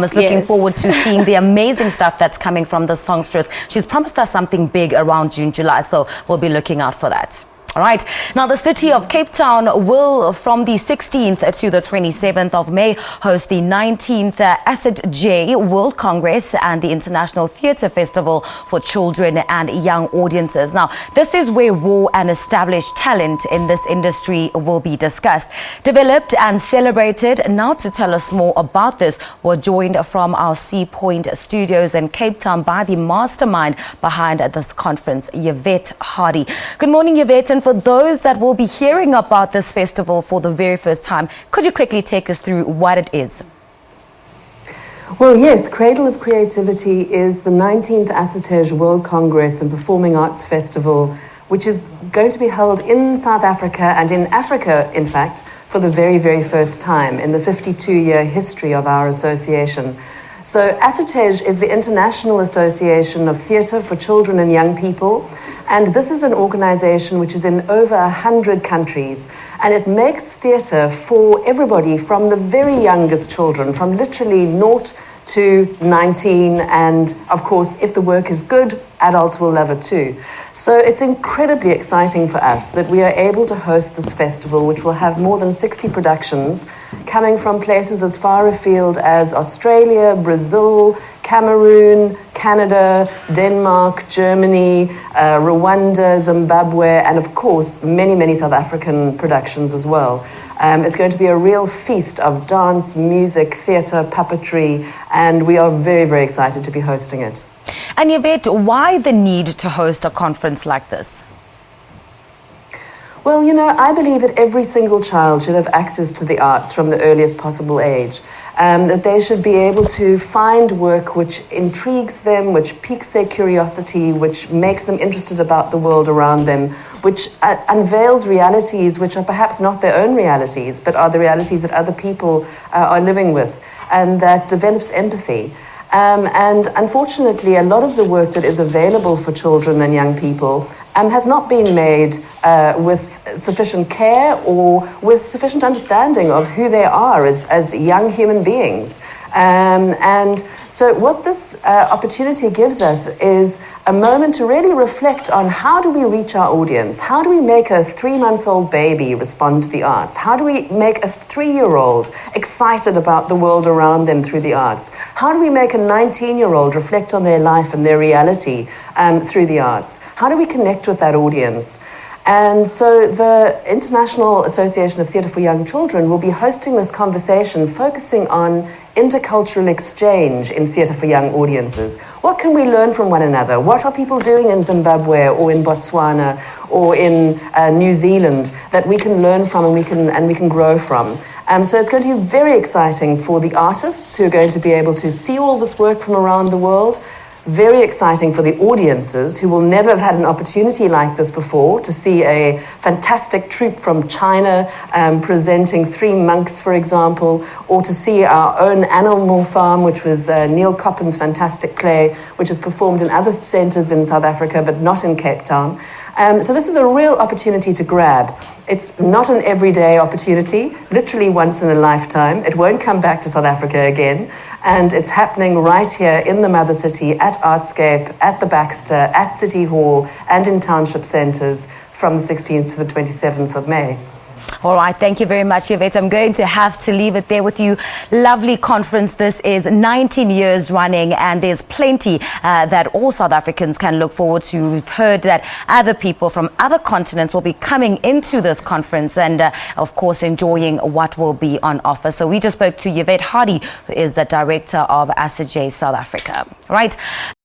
is looking forward to seeing the amazing stuff that's coming from the songstress. She's promised us something big around June, July, so we'll be looking out for that. All right. Now, the city of Cape Town will, from the 16th to the 27th of May, host the 19th ASSITEJ World Congress and the International Theatre Festival for children and young audiences. Now, this is where raw and established talent in this industry will be discussed, developed and celebrated. Now, to tell us more about this, we're joined from our Sea Point studios in Cape Town by the mastermind behind this conference, Yvette Hardie. Good morning, Yvette. And for those that will be hearing about this festival for the very first time, could you quickly take us through what it is? Well, yes, Cradle of Creativity is the 19th ASSITEJ World Congress and Performing Arts Festival, which is going to be held in South Africa and in Africa, in fact, for the very, very first time in the 52-year history of our association. So ASSITEJ is the International Association of Theatre for Children and Young People, and this is an organization which is in over 100 countries, and it makes theatre for everybody from the very youngest children, from literally 0 to 19, and of course, if the work is good, adults will love it too. So it's incredibly exciting for us that we are able to host this festival, which will have more than 60 productions coming from places as far afield as Australia, Brazil, Cameroon, Canada, Denmark, Germany, Rwanda, Zimbabwe, and of course, many, many South African productions as well. It's going to be a real feast of dance, music, theatre, puppetry, and we are very, very excited to be hosting it. And Yvette, why the need to host a conference like this? Well, you know, I believe that every single child should have access to the arts from the earliest possible age. That they should be able to find work which intrigues them, which piques their curiosity, which makes them interested about the world around them, which unveils realities which are perhaps not their own realities, but are the realities that other people are living with, and that develops empathy. And unfortunately, a lot of the work that is available for children and young people has not been made with sufficient care or with sufficient understanding of who they are as young human beings. And so what this opportunity gives us is a moment to really reflect on how do we reach our audience? How do we make a 3-month-old baby respond to the arts? How do we make a 3-year-old excited about the world around them through the arts? How do we make a 19-year-old reflect on their life and their reality through the arts? How do we connect with that audience? And so the International Association of Theatre for Young Children will be hosting this conversation focusing on intercultural exchange in theatre for young audiences. What can we learn from one another? What are people doing in Zimbabwe or in Botswana or in New Zealand that we can learn from and we can grow from? So it's going to be very exciting for the artists who are going to be able to see all this work from around the world. Very exciting for the audiences who will never have had an opportunity like this before, to see a fantastic troupe from China presenting 3 monks, for example, or to see our own Animal Farm, which was Neil Coppen's fantastic play, which is performed in other centres in South Africa, but not in Cape Town. So this is a real opportunity to grab. It's not an everyday opportunity, literally once in a lifetime. It won't come back to South Africa again. And it's happening right here in the mother city, at Artscape, at the Baxter, at City Hall, and in township centres from the 16th to the 27th of May. All right, thank you very much, Yvette. I'm going to have to leave it there with you. Lovely conference. This is 19 years running, and there's plenty that all South Africans can look forward to. We've heard that other people from other continents will be coming into this conference and, of course, enjoying what will be on offer. So we just spoke to Yvette Hardie, who is the director of ASSITEJ South Africa. Right.